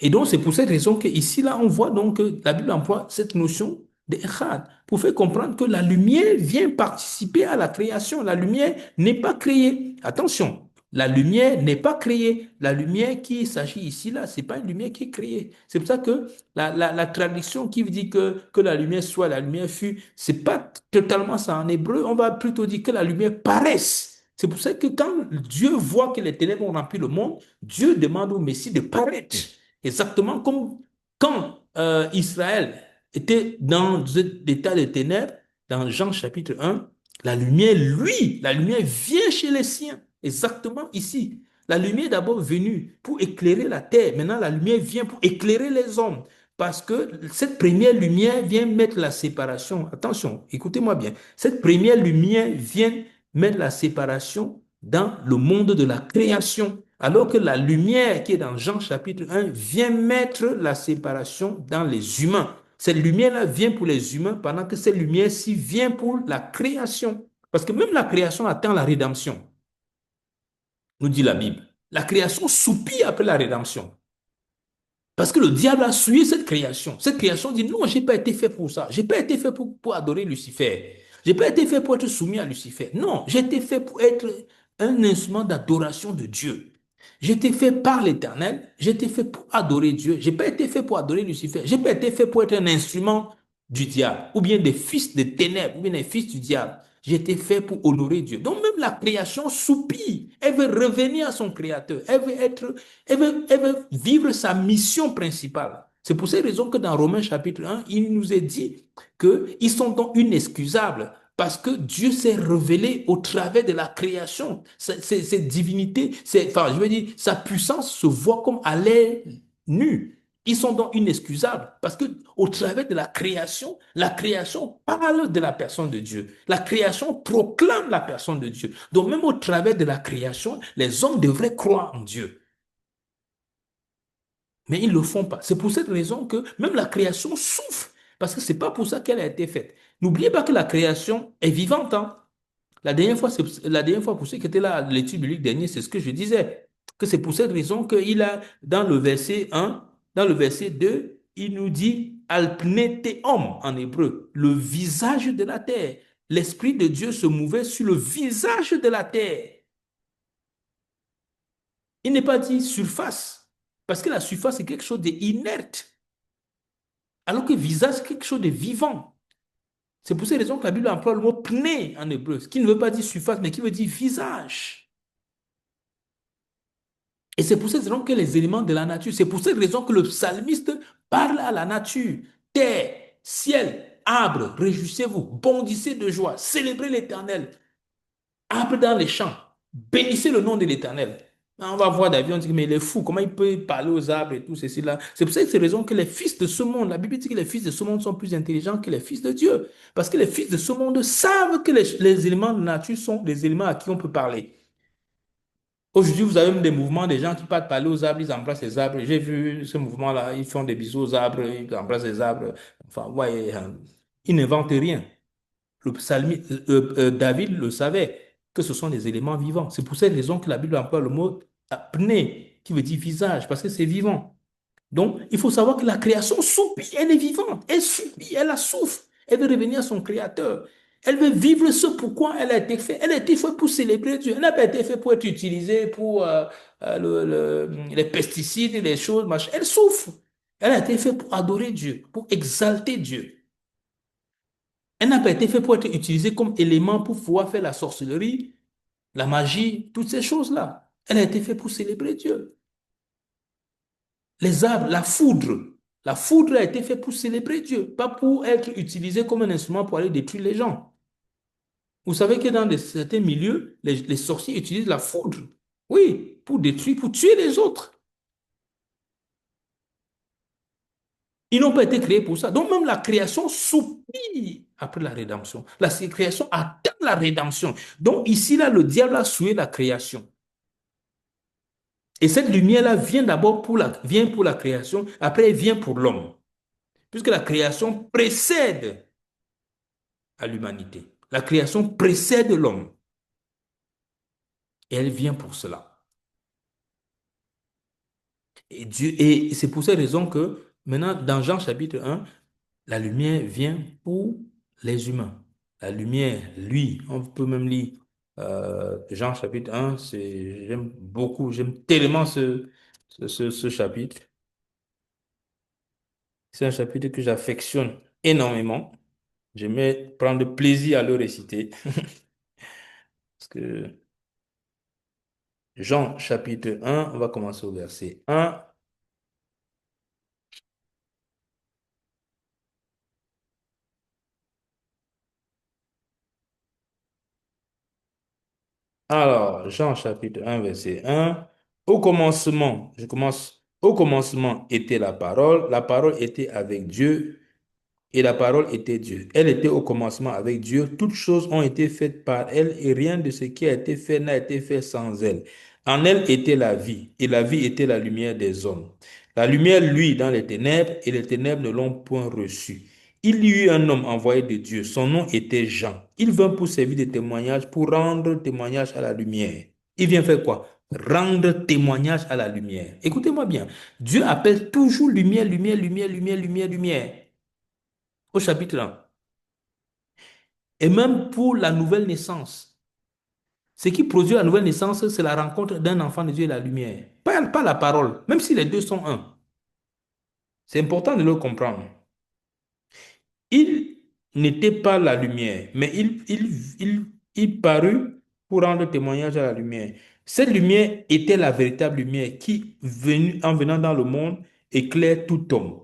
Et donc, c'est pour cette raison qu'ici, là, on voit donc que la Bible emploie cette notion d'Echad pour faire comprendre que la lumière vient participer à la création. La lumière n'est pas créée. Attention, la lumière n'est pas créée. La lumière qui s'agit ici, là, c'est pas une lumière qui est créée. C'est pour ça que la traduction qui dit que la lumière soit, la lumière fut, c'est pas totalement ça en hébreu. On va plutôt dire que la lumière paraisse. C'est pour ça que quand Dieu voit que les ténèbres ont rempli le monde, Dieu demande au Messie de paraître. Exactement comme quand Israël était dans l'état de ténèbres, dans Jean chapitre 1, la lumière vient chez les siens. Exactement ici. La lumière est d'abord venue pour éclairer la terre. Maintenant, la lumière vient pour éclairer les hommes. Parce que cette première lumière vient mettre la séparation. Attention, écoutez-moi bien. Cette première lumière vient mettre la séparation dans le monde de la création. Alors que la lumière qui est dans Jean chapitre 1 vient mettre la séparation dans les humains. Cette lumière-là vient pour les humains pendant que cette lumière-ci vient pour la création. Parce que même la création attend la rédemption, nous dit la Bible. La création soupire après la rédemption. Parce que le diable a souillé cette création. Cette création dit, non, je n'ai pas été fait pour ça. Je n'ai pas été fait pour adorer Lucifer. Je n'ai pas été fait pour être soumis à Lucifer. Non, j'ai été fait pour être un instrument d'adoration de Dieu. J'ai été fait par l'Éternel, j'ai été fait pour adorer Dieu. J'ai pas été fait pour adorer Lucifer. J'ai pas été fait pour être un instrument du diable, ou bien des fils des ténèbres, ou bien des fils du diable. J'ai été fait pour honorer Dieu. Donc même la création soupire. Elle veut revenir à son Créateur. Elle veut vivre sa mission principale. C'est pour cette raison que dans Romains chapitre 1, il nous est dit qu'ils sont donc inexcusables parce que Dieu s'est révélé au travers de la création. Cette divinité, enfin, je veux dire, sa puissance se voit comme à l'air nu. Ils sont donc inexcusables parce que au travers de la création parle de la personne de Dieu. La création proclame la personne de Dieu. Donc même au travers de la création, les hommes devraient croire en Dieu. Mais ils ne le font pas. C'est pour cette raison que même la création souffre parce que c'est pas pour ça qu'elle a été faite. N'oubliez pas que la création est vivante, hein. La dernière fois, pour ceux qui étaient là à l'étude biblique dernier, c'est ce que je disais, que c'est pour cette raison qu'il a, dans le verset 1, dans le verset 2, il nous dit Alpneteom en hébreu, le visage de la terre. L'Esprit de Dieu se mouvait sur le visage de la terre. Il n'est pas dit surface, parce que la surface est quelque chose d'inerte, alors que visage, c'est quelque chose de vivant. C'est pour cette raison que la Bible emploie le mot pné en hébreu, ce qui ne veut pas dire surface, mais qui veut dire visage. Et c'est pour cette raison que les éléments de la nature, c'est pour cette raison que le psalmiste parle à la nature. Terre, ciel, arbre, réjouissez-vous, bondissez de joie, célébrez l'Éternel. Arbre dans les champs, bénissez le nom de l'Éternel. On va voir David, on dit, mais il est fou, comment il peut parler aux arbres et tout ceci là. C'est pour cette raison que les fils de ce monde, la Bible dit que les fils de ce monde sont plus intelligents que les fils de Dieu. Parce que les fils de ce monde savent que les éléments de nature sont des éléments à qui on peut parler. Aujourd'hui, vous avez même des mouvements, des gens qui partent parler aux arbres, ils embrassent les arbres. J'ai vu ce mouvement-là, ils font des bisous aux arbres, ils embrassent les arbres. Enfin, ouais, ils n'inventent rien. David le savait, que ce sont des éléments vivants. C'est pour cette raison que la Bible emploie le mot apné, qui veut dire visage, parce que c'est vivant. Donc, il faut savoir que la création soupire, elle est vivante, elle soupire, elle la souffre, elle veut revenir à son créateur. Elle veut vivre ce pourquoi elle a été faite. Elle a été faite pour célébrer Dieu. Elle n'a pas été faite pour être utilisée pour les pesticides et les choses, machin. Elle souffre. Elle a été faite pour adorer Dieu, pour exalter Dieu. Elle n'a pas été faite pour être utilisée comme élément pour pouvoir faire la sorcellerie, la magie, toutes ces choses-là. Elle a été faite pour célébrer Dieu. Les arbres, la foudre. La foudre a été faite pour célébrer Dieu, pas pour être utilisée comme un instrument pour aller détruire les gens. Vous savez que dans certains milieux, les sorciers utilisent la foudre. Oui, pour détruire, pour tuer les autres. Ils n'ont pas été créés pour ça. Donc même la création soupire après la rédemption. La création attend la rédemption. Donc ici, là, le diable a souillé la création. Et cette lumière-là vient d'abord vient pour la création, après elle vient pour l'homme. Puisque la création précède à l'humanité. La création précède l'homme. Et elle vient pour cela. Et c'est pour cette raison que maintenant, dans Jean chapitre 1, la lumière vient pour les humains. La lumière, lui, on peut même lire Jean chapitre 1, j'aime beaucoup, j'aime tellement ce chapitre. C'est un chapitre que j'affectionne énormément. J'aimais prendre plaisir à le réciter. Parce que Jean chapitre 1, on va commencer au verset 1. Alors, Jean chapitre 1, verset 1. Au commencement, je commence. Au commencement était la parole était avec Dieu, et la parole était Dieu. Elle était au commencement avec Dieu. Toutes choses ont été faites par elle et rien de ce qui a été fait n'a été fait sans elle. En elle était la vie et la vie était la lumière des hommes. La lumière luit dans les ténèbres et les ténèbres ne l'ont point reçue. Il y eut un homme envoyé de Dieu. Son nom était Jean. Il vint pour servir de témoignage, pour rendre témoignage à la lumière. Il vient faire quoi? Rendre témoignage à la lumière. Écoutez-moi bien. Dieu appelle toujours lumière, lumière, lumière, lumière, lumière, lumière au chapitre 1. Et même pour la nouvelle naissance. Ce qui produit la nouvelle naissance, c'est la rencontre d'un enfant de Dieu et la lumière. Pas la parole, même si les deux sont un. C'est important de le comprendre. Il n'était pas la lumière, mais il parut pour rendre témoignage à la lumière. Cette lumière était la véritable lumière qui, en venant dans le monde, éclaire tout homme.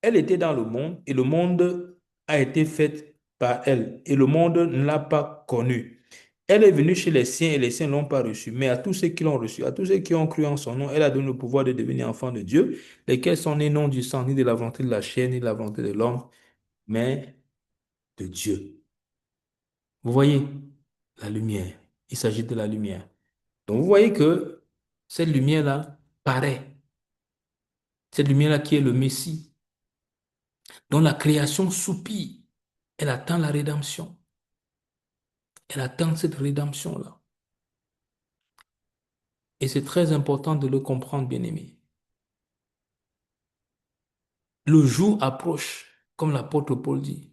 Elle était dans le monde et le monde a été fait par elle et le monde ne l'a pas connue. Elle est venue chez les siens et les siens ne l'ont pas reçue. Mais à tous ceux qui l'ont reçue, à tous ceux qui ont cru en son nom, elle a donné le pouvoir de devenir enfants de Dieu, lesquels sont nés non du sang, ni de la volonté de la chair, ni de la volonté de l'homme, mais de Dieu. Vous voyez la lumière. Il s'agit de la lumière. Donc vous voyez que cette lumière-là paraît. Cette lumière-là qui est le Messie, dont la création soupire. Elle attend la rédemption. Elle attend cette rédemption-là. Et c'est très important de le comprendre, bien-aimé. Le jour approche, comme l'apôtre Paul dit.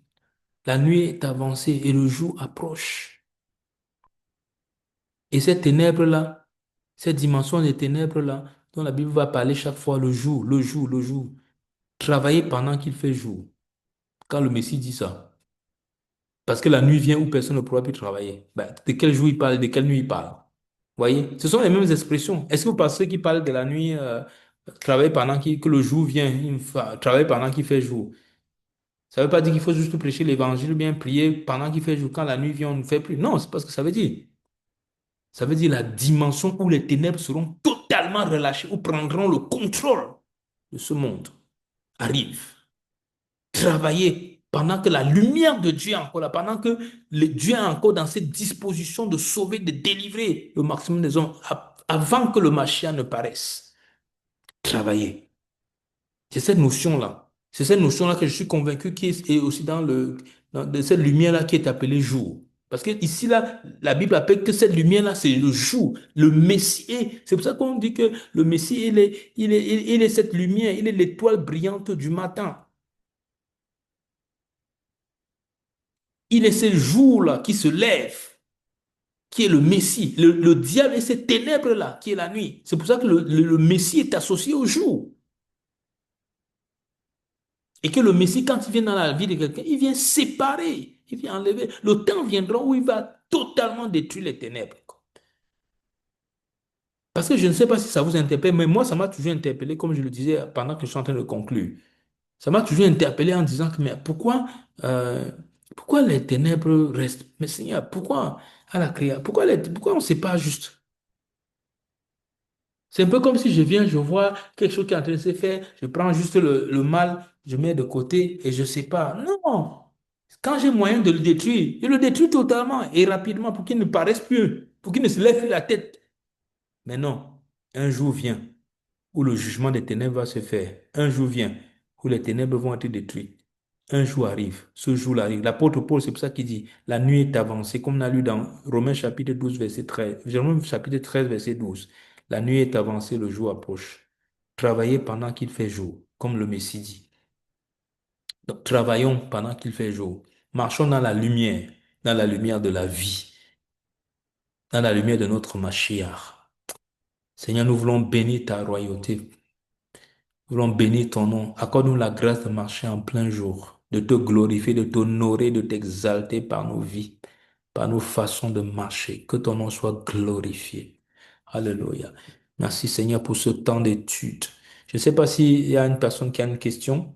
La nuit est avancée et le jour approche. Et cette ténèbre-là, cette dimension des ténèbres-là, dont la Bible va parler chaque fois, le jour, le jour, le jour. Travailler pendant qu'il fait jour. Quand le Messie dit ça. Parce que la nuit vient où personne ne pourra plus travailler. Ben, de quel jour il parle, de quelle nuit il parle? Vous voyez? Ce sont les mêmes expressions. Est-ce que vous pensez qu'il parle de la nuit, travailler pendant que le jour vient, travailler pendant qu'il fait jour? Ça ne veut pas dire qu'il faut juste prêcher l'évangile ou bien prier pendant qu'il fait jour. Quand la nuit vient, on ne fait plus. Non, c'est pas ce que ça veut dire. Ça veut dire la dimension où les ténèbres seront totalement relâchées, ou prendront le contrôle de ce monde. Arrive. Travailler pendant que la lumière de Dieu est encore là, pendant que Dieu est encore dans cette disposition de sauver, de délivrer le maximum des hommes avant que le Mashiach ne paraisse. Travailler. C'est cette notion-là. C'est cette notion-là que je suis convaincu qui est aussi de cette lumière-là qui est appelée jour. Parce que ici, là, la Bible appelle que cette lumière-là, c'est le jour, le Messie. C'est pour ça qu'on dit que le Messie, il est cette lumière, il est l'étoile brillante du matin. Il est ce jour-là qui se lève, qui est le Messie. Le diable est ces ténèbres-là, qui est la nuit. C'est pour ça que le Messie est associé au jour. Et que le Messie, quand il vient dans la vie de quelqu'un, il vient séparer, il vient enlever. Le temps viendra où il va totalement détruire les ténèbres. Parce que je ne sais pas si ça vous interpelle, mais moi, ça m'a toujours interpellé, comme je le disais pendant que je suis en train de conclure. Ça m'a toujours interpellé en disant que, mais pourquoi les ténèbres restent? Mais Seigneur, pourquoi à la création? Pourquoi on ne sait pas juste? C'est un peu comme si je viens, je vois quelque chose qui est en train de se faire, je prends juste le mal, je mets de côté et je ne sais pas. Non! Quand j'ai moyen de le détruire, je le détruis totalement et rapidement pour qu'il ne paraisse plus, pour qu'il ne se lève plus la tête. Mais non, un jour vient où le jugement des ténèbres va se faire. Un jour vient où les ténèbres vont être détruites. Un jour arrive, ce jour-là arrive. L'apôtre Paul, c'est pour ça qu'il dit, la nuit est avancée, comme on a lu dans Romains chapitre 12, verset 13. Romains chapitre 13, verset 12. La nuit est avancée, le jour approche. Travaillez pendant qu'il fait jour, comme le Messie dit. Donc, travaillons pendant qu'il fait jour. Marchons dans la lumière de la vie, dans la lumière de notre Mashiach. Seigneur, nous voulons bénir ta royauté. Nous voulons bénir ton nom. Accorde-nous la grâce de marcher en plein jour, de te glorifier, de t'honorer, de t'exalter par nos vies, par nos façons de marcher. Que ton nom soit glorifié. Alléluia. Merci Seigneur pour ce temps d'étude. Je ne sais pas s'il y a une personne qui a une question.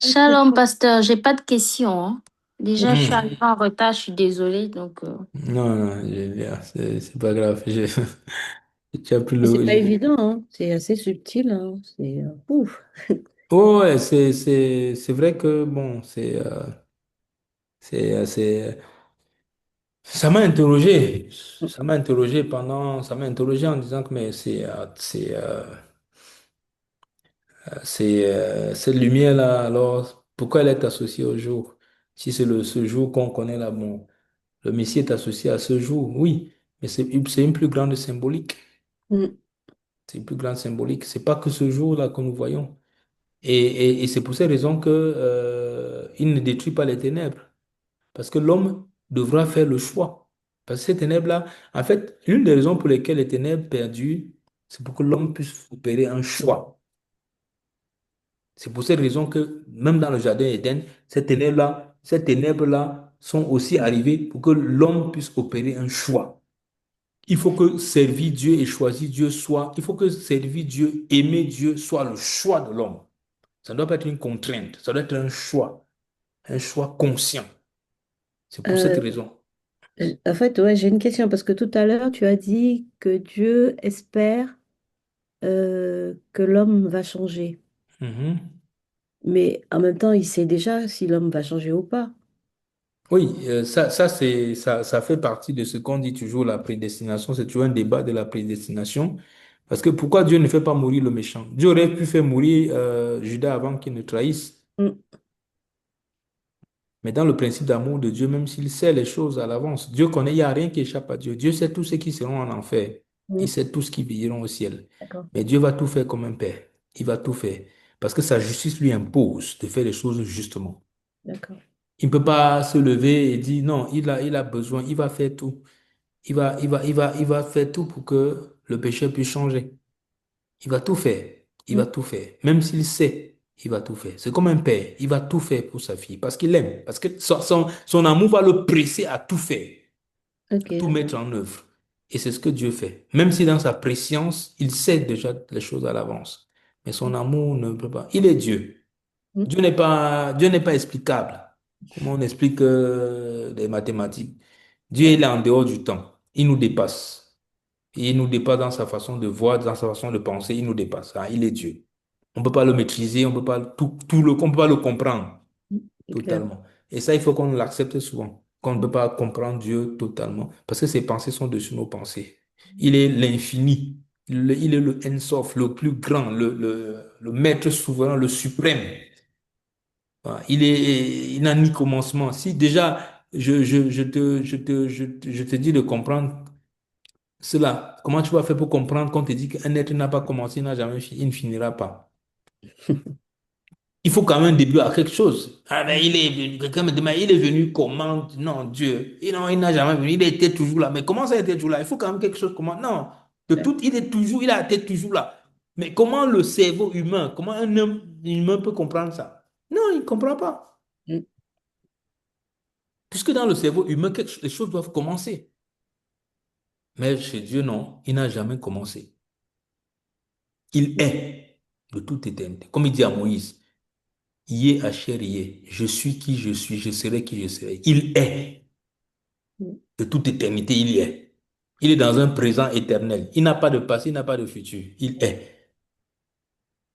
Shalom, pasteur. J'ai pas de questions, hein. Déjà, je suis Mhm. arrivée en retard, je suis désolée. Donc, Non, non, c'est pas grave. Tu as pris C'est pas le. évident, hein. C'est assez subtil, hein. C'est ouf. Oh, ouais, c'est vrai que bon, c'est, ça m'a interrogé. Ça m'a interrogé en disant que mais cette lumière-là, alors, pourquoi elle est associée au jour? Si c'est ce jour qu'on connaît là, bon, le Messie est associé à ce jour, oui. Mais c'est une plus grande symbolique. Mm. C'est une plus grande symbolique. C'est pas que ce jour-là que nous voyons. Et c'est pour ces raisons que, il ne détruit pas les ténèbres. Parce que l'homme devra faire le choix. Parce que ces ténèbres-là, en fait, l'une des raisons pour lesquelles les ténèbres perdurent, c'est pour que l'homme puisse opérer un choix. C'est pour cette raison que même dans le jardin Éden, ces ténèbres-là sont aussi arrivées pour que l'homme puisse opérer un choix. Il faut que servir Dieu et choisir Dieu soit, il faut que servir Dieu, aimer Dieu soit le choix de l'homme. Ça ne doit pas être une contrainte, ça doit être un choix conscient. C'est pour cette Euh, raison. En fait, ouais, j'ai une question parce que tout à l'heure, tu as dit que Dieu espère que l'homme va changer. Mhm. Mais en même temps, il sait déjà si l'homme va changer ou pas. Oui, ça fait partie de ce qu'on dit toujours la prédestination. C'est toujours un débat de la prédestination. Parce que pourquoi Dieu ne fait pas mourir le méchant? Dieu aurait pu faire mourir Judas avant qu'il ne trahisse. Mm. Mais dans le principe d'amour de Dieu, même s'il sait les choses à l'avance, Dieu connaît, il n'y a rien qui échappe à Dieu. Dieu sait tous ceux qui seront en enfer. Il Mm. sait tous qui iront au ciel. D'accord. Mais Dieu va tout faire comme un père. Il va tout faire. Parce que sa justice lui impose de faire les choses justement. D'accord. Il ne peut pas se lever et dire non, il a besoin, il va faire tout. Il va faire tout pour que le péché puisse changer. Il va tout faire. Il va Mm. tout faire. Même s'il sait, il va tout faire. C'est comme un père. Il va tout faire pour sa fille parce qu'il l'aime. Parce que son amour va le presser à tout faire, Ok, à tout mettre d'accord. en œuvre. Et c'est ce que Dieu fait. Même si dans sa préscience, il sait déjà les choses à l'avance. Mais son amour ne peut pas. Il est Dieu. Mm. Dieu n'est pas explicable. Comment on explique les mathématiques? Dieu, il est en dehors du temps. Il nous dépasse. Il nous dépasse dans sa façon de voir, dans sa façon de penser. Il nous dépasse. Ah, il est Dieu. On ne peut pas le maîtriser, on peut pas le comprendre Mm. C'est clair. totalement. Et ça, il faut qu'on l'accepte souvent. Qu'on ne peut pas comprendre Dieu totalement. Parce que ses pensées sont dessus nos pensées. Il est l'infini. Il est le Ensof, le plus grand, le maître souverain, le suprême. Voilà. Il n'a ni commencement. Si déjà, je te dis de comprendre cela, comment tu vas faire pour comprendre qu'on te dit qu'un être n'a pas commencé, n'a jamais fini, il ne finira pas. Il faut quand même un début à quelque chose. Ah ben, il est venu, quelqu'un me demande, il est venu comment? Non, Dieu. Et non, il n'a jamais venu, il était toujours là. Mais comment ça, il était toujours là? Il faut quand même quelque chose. Comment? Non, de Ouais. tout, il a été toujours là. Mais comment le cerveau humain, comment un homme humain peut comprendre ça? Non, il ne comprend pas. Mm. Puisque dans le cerveau humain, les choses doivent commencer. Mais chez Dieu, non, il n'a jamais commencé. Il est de toute éternité. Comme il dit à Moïse, Yé Asher Yé, je suis qui je suis, je serai qui je serai. Il est Mm. de toute éternité, il y est. Il est dans un présent éternel. Il n'a pas de passé, il n'a pas de futur. Il est.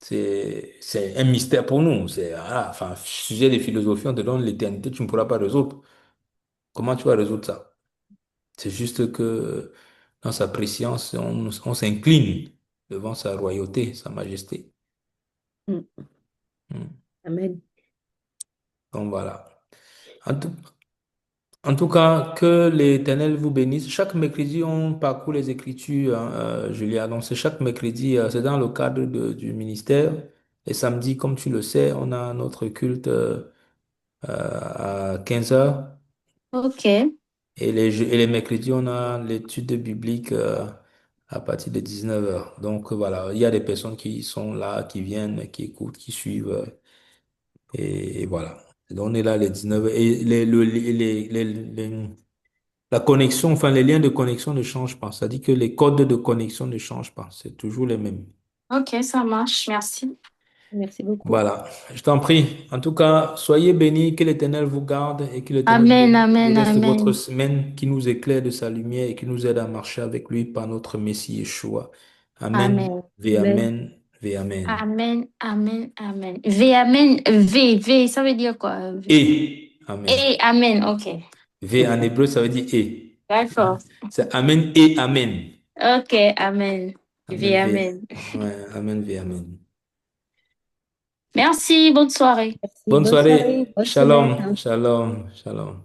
C'est un mystère pour nous. Enfin, sujet de philosophie, on te donne l'éternité, tu ne pourras pas résoudre. Comment tu vas résoudre ça? C'est juste que dans sa préscience, on s'incline devant sa royauté, sa majesté. Mm. Hmm. Amen. Donc voilà. En tout, en tout cas, que l'Éternel vous bénisse. Chaque mercredi, on parcourt les Écritures, hein, je l'ai annoncé chaque mercredi, c'est dans le cadre du ministère. Et samedi, comme tu le sais, on a notre culte à 15 heures. Ok, Et les mercredis, on a l'étude biblique à partir de 19 heures. Donc voilà, il y a des personnes qui sont là, qui viennent, qui écoutent, qui suivent. Et voilà. Donc, on est là les 19 heures. Et la connexion, enfin les liens de connexion ne changent pas. Ça dit que les codes de connexion ne changent pas. C'est toujours les mêmes. ok, ça marche, merci. Merci beaucoup. Voilà. Je t'en prie. En tout cas, soyez bénis, que l'Éternel vous garde et que l'Éternel Amen, bénisse le amen, reste de votre amen, semaine qui nous éclaire de sa lumière et qui nous aide à marcher avec lui par notre Messie Yeshua. Amen. amen, Ve Amen. amen. Ve amen. amen, amen, amen. V, amen, V, ça veut dire quoi? V. Et amen. Et amen, ok. V en hébreu, ça veut dire et. D'accord. C'est amen et amen. Ok, amen. V, Amen. Ve. amen. Ouais, amen. Ve amen. Merci, bonne soirée. Merci. Bonne Bonne soirée, soirée. bonne semaine, Shalom. hein. Shalom. Shalom.